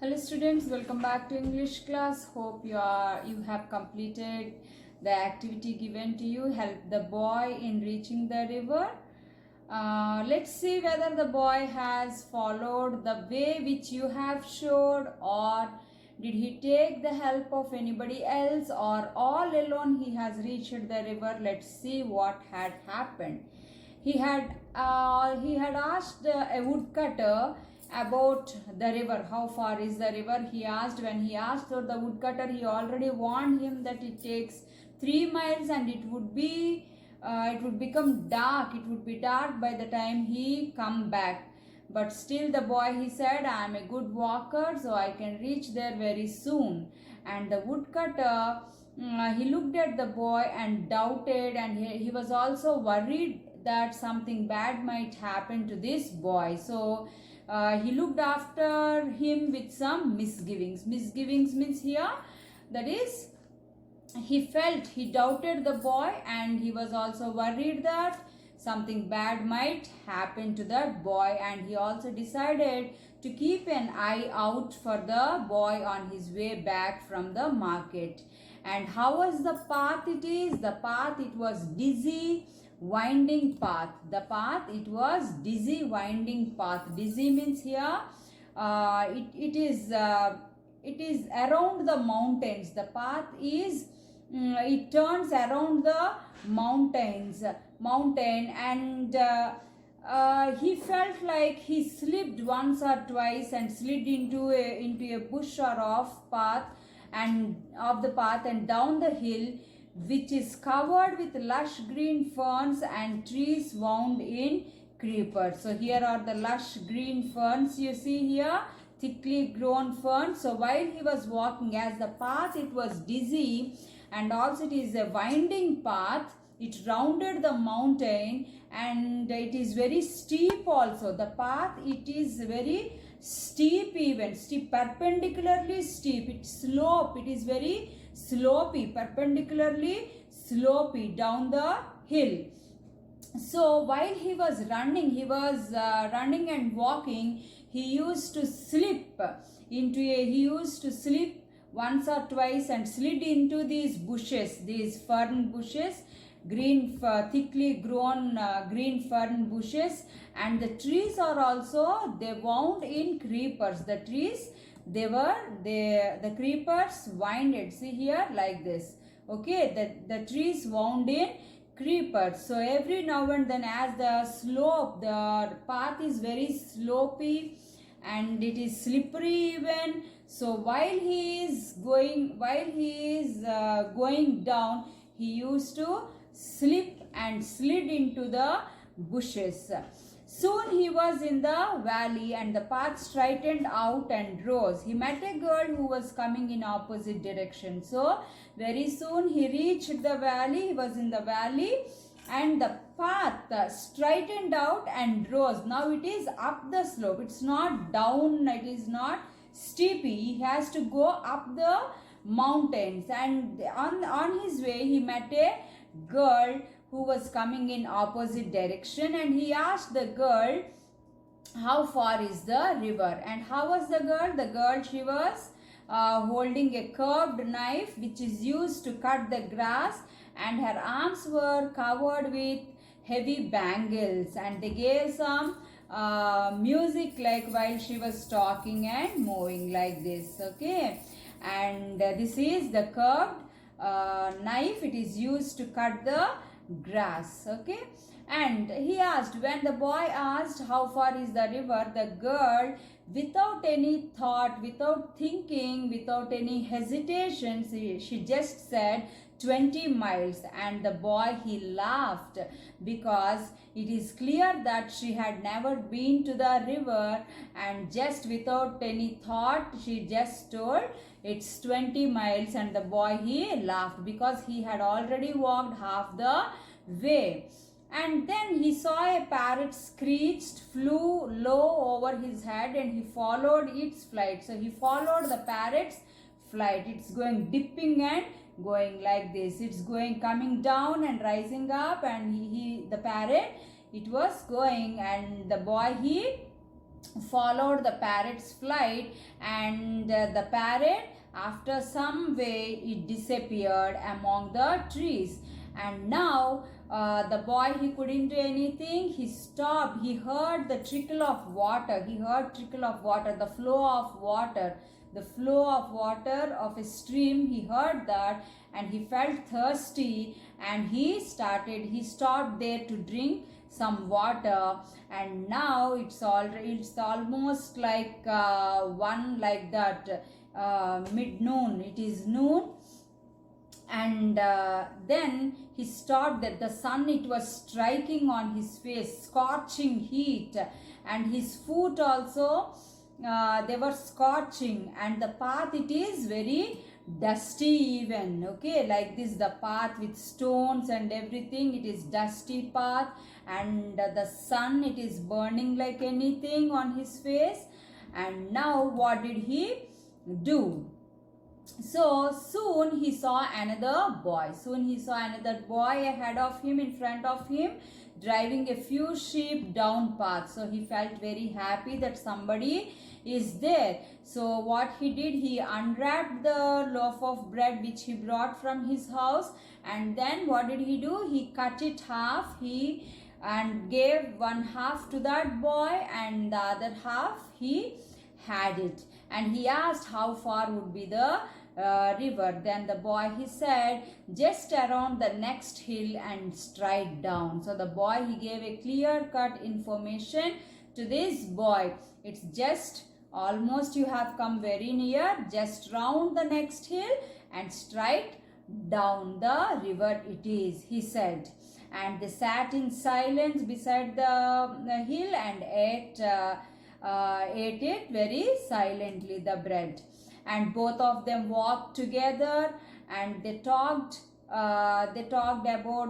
Hello students, welcome back to English class. Hope you have completed the activity given to you. Help the boy in reaching the river. Let's see whether the boy has followed the way which you have showed, or did he take the help of anybody else, or all alone he has reached the river. Let's see what had happened. He had asked a woodcutter about the river. How far is the river? He asked. When he asked for the woodcutter, he already warned him that it takes 3 miles and it would become dark. It would be dark by the time he come back. But still the boy, he said, I am a good walker, so I can reach there very soon. And the woodcutter, he looked at the boy and doubted, and he was also worried that something bad might happen to this boy. So he looked after him with some misgivings. Misgivings means here, that is, he doubted the boy, and he was also worried that something bad might happen to that boy, and he also decided to keep an eye out for the boy on his way back from the market. And how was the path? The path, it was dizzy, winding path. The path, it was dizzy, winding path. Dizzy means here it is around the mountains. The path is it turns around the mountain, and he felt like he slipped once or twice and slid into a bush or off path and of the path and down the hill, which is covered with lush green ferns and trees wound in creepers. So here are the lush green ferns you see here, thickly grown ferns. So while he was walking, as the path, it was dizzy and also it is a winding path, it rounded the mountain and it is very steep also. The path, it is very steep, even steep, perpendicularly steep. It is very slopey, perpendicularly slopey down the hill. So while he was running, and walking, he used to slip once or twice and slid into these bushes, these fern bushes, thickly grown green fern bushes. And the trees are also, they wound in creepers. The trees, the creepers winded, see here, like this. Okay, the trees wound in creepers. So every now and then, as the path is very slopey and it is slippery even. So while he is going down, he used to slip and slid into the bushes. Soon he was in the valley and the path straightened out and rose. He met a girl who was coming in opposite direction. So very soon he reached the valley. He was in the valley and the path straightened out and rose. Now it is up the slope. It's not down. It is not steepy. He has to go up the mountains. And on his way he met a girl who was coming in opposite direction, and he asked the girl, how far is the river? And how was the girl? The girl, she was holding a curved knife which is used to cut the grass, and her arms were covered with heavy bangles, and they gave some music like while she was talking and moving like this. Okay, and this is the curved knife. It is used to cut the grass. Okay, and he asked, when the boy asked how far is the river, the girl, without any thought, without thinking, without any hesitation, she just said 20 miles. And the boy, he laughed, because it is clear that she had never been to the river, and just without any thought she just told it's 20 miles. And the boy, he laughed because he had already walked half the way. And then he saw a parrot screeched, flew low over his head, and he followed its flight. So he followed the parrot's flight. It's going dipping and going like this. It's going coming down and rising up, and the parrot, it was going, and the boy, he followed the parrot's flight, and the parrot, after some way, it disappeared among the trees. And now the boy, he couldn't do anything. He stopped. He heard the trickle of water. He heard trickle of water, the flow of water, the flow of water of a stream. He heard that, and he felt thirsty, and he stopped there to drink some water. And now it's almost like one, like that, mid noon. It is noon. And then he stopped that the sun, it was striking on his face, scorching heat, and his foot also, they were scorching, and the path, it is very dusty even, okay, like this, the path with stones and everything, it is dusty path, and the sun, it is burning like anything on his face. And now what did he do? So soon he saw another boy. Ahead of him, in front of him, driving a few sheep down path. So he felt very happy that somebody is there. So what he did, he unwrapped the loaf of bread which he brought from his house, and then what did he do? He cut it half, and gave one half to that boy, and the other half he had it. And he asked how far would be the river. Then the boy, he said, just around the next hill and straight down. So the boy, he gave a clear cut information to this boy. It's just almost, you have come very near, just round the next hill and straight down the river it is, he said. And they sat in silence beside the hill and ate it very silently, the bread. And both of them walked together, and they talked about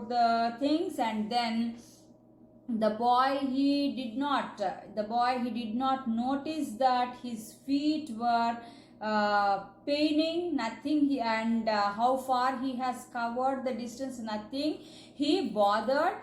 the things. And then the boy, he did not notice that his feet were paining, nothing. And how far he has covered the distance, nothing he bothered,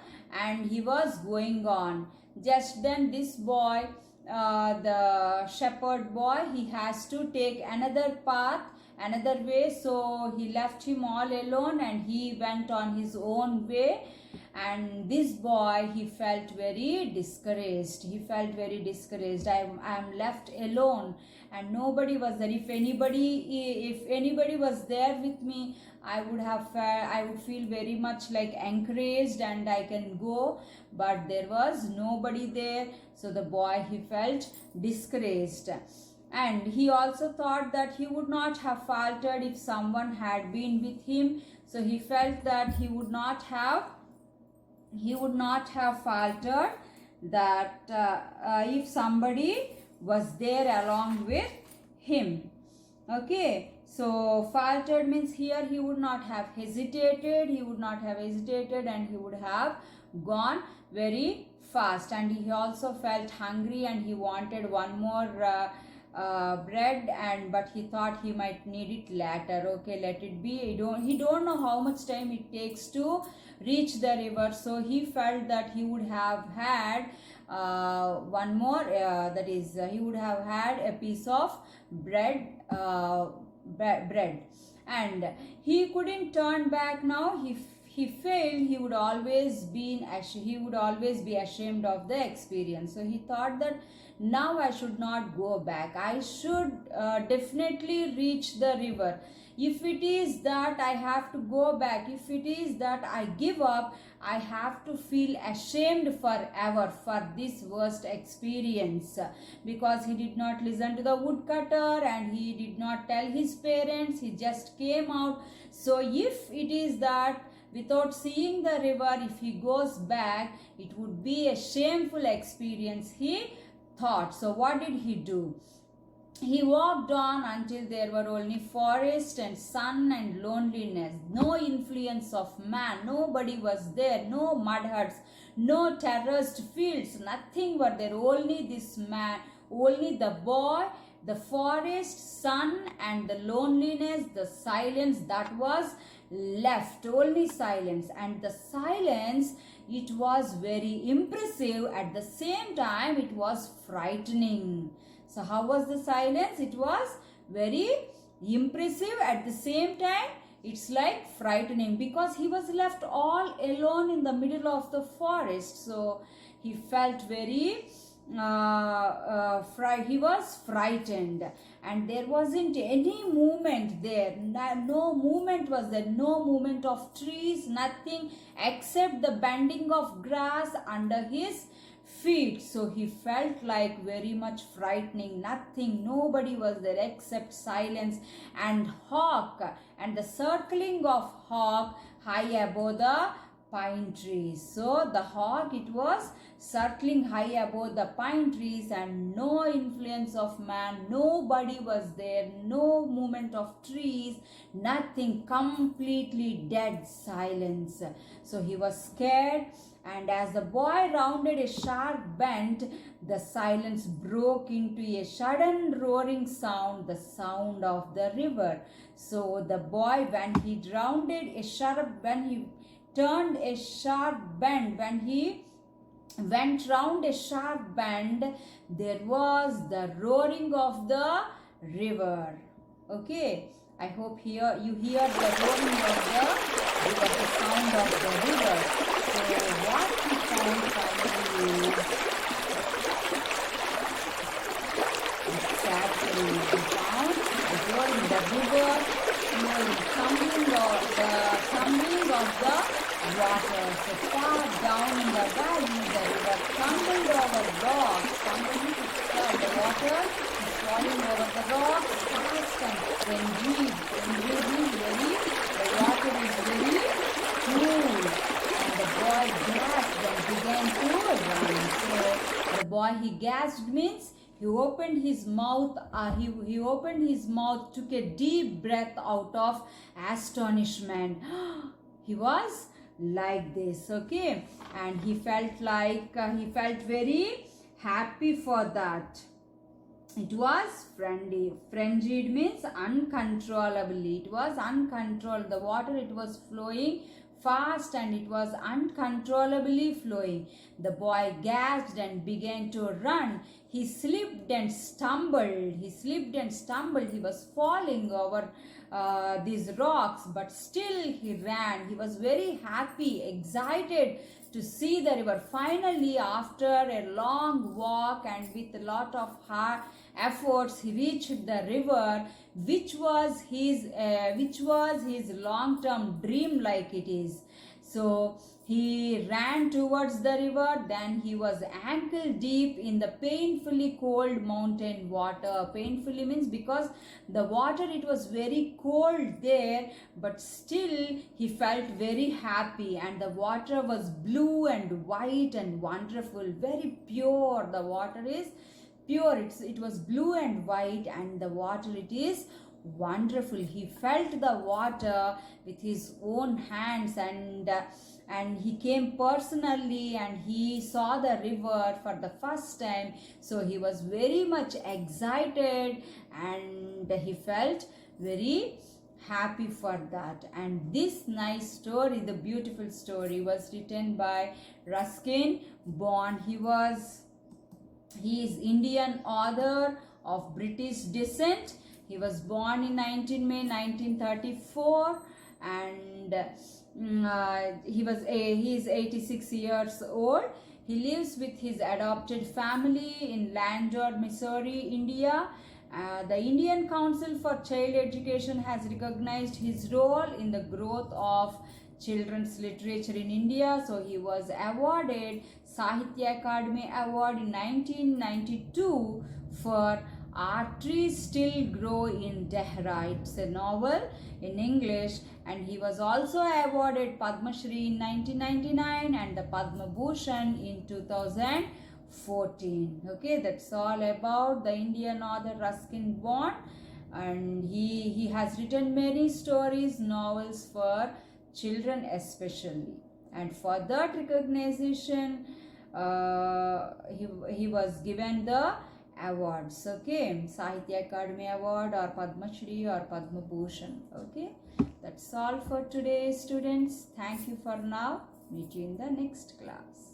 and he was going on. Just then this boy, the shepherd boy, he has to take another path, another way. So he left him all alone, and he went on his own way. And this boy, he felt very discouraged. I am left alone, and nobody was there. If anybody was there with me, I would feel very much like encouraged, and I can go, but there was nobody there. So the boy, he felt discouraged. And he also thought that he would not have faltered if someone had been with him. So he felt that he would not have faltered, that if somebody was there along with him. Okay, so faltered means here he would not have hesitated, and he would have gone very fast. And he also felt hungry, and he wanted one more bread, but he thought he might need it later. Okay, let it be. He don't know how much time it takes to reach the river. So he felt that he would have had one more, that is, he would have had a piece of bread, and he couldn't turn back now. He failed, he would always be ashamed of the experience. So he thought that now I should not go back. I should definitely reach the river. If it is that I have to go back, if it is that I give up, I have to feel ashamed forever for this worst experience. Because he did not listen to the woodcutter, and he did not tell his parents, he just came out. So if it is that without seeing the river, if he goes back, it would be a shameful experience, he thought. So what did he do? He walked on until there were only forest and sun and loneliness. No influence of man. Nobody was there. No mud huts. No terraced fields. Nothing were there. Only this man. Only the boy, the forest, sun, and the loneliness, the silence. That was left, only silence. And the silence, it was very impressive. At the same time, it was frightening. So how was the silence? It was very impressive. At the same time, it's like frightening, because he was left all alone in the middle of the forest. So he felt very he was frightened, and there wasn't any movement there. No movement was there, no movement of trees, nothing except the bending of grass under his feet. So he felt like very much frightening. Nothing, nobody was there except silence and hawk, and the circling of hawk high above the pine trees. So the hawk, it was circling high above the pine trees, and no influence of man, nobody was there, no movement of trees, nothing, completely dead silence. So he was scared, and as the boy rounded a sharp bend, the silence broke into a sudden roaring sound, the sound of the river. So the boy, when he turned a sharp bend, when he went round a sharp bend, there was the roaring of the river. Okay, I hope here you hear the roaring of the river, the sound of the river. So what he found finally is exactly, he found the roaring, the river, tumbling of the water. So far down in the valley, the river tumbled over rocks. The water is falling over the rocks fast and frenzied. Frenzied means the water is very cool. And the boy gasped and began to run. So the boy, he gasped means he opened his mouth. He opened his mouth, took a deep breath out of astonishment. He was like this, okay, and he felt like he felt very happy for that. It was frenzied means uncontrollably. It was uncontrolled. The water, it was flowing fast, and it was uncontrollably flowing. The boy gasped and began to run. He slipped and stumbled. He was falling over these rocks, but still he ran. He was very happy, excited to see the river. Finally, after a long walk and with a lot of hard efforts, he reached the river, which was his long-term dream, like it is. So he ran towards the river. Then he was ankle deep in the painfully cold mountain water. Painfully means because the water, it was very cold there, but still he felt very happy, and the water was blue and white and wonderful, very pure. The water is pure. It was blue and white, and the water, it is wonderful. He felt the water with his own hands, and he came personally, and he saw the river for the first time. So he was very much excited, and he felt very happy for that. And this nice story, the beautiful story, was written by Ruskin Bond. He is Indian author of British descent. He was born in 19 May 1934, and he is 86 years old. He lives with his adopted family in Landor, Missouri, India. The Indian Council for Child Education has recognized his role in the growth of children's literature in India. So he was awarded Sahitya Akademi Award in 1992 for Our Trees Still Grow in Dehra. It's a novel in English, and he was also awarded Padma Shri in 1999 and the Padma Bhushan in 2014. Okay, that's all about the Indian author Ruskin Bond, and he has written many stories, novels for children especially, and for that recognition he was given the awards. Okay, Sahitya Akademi Award or Padma Shri or Padma Bhushan. Okay, That's all for today, students. Thank you for now. Meet you in the next class.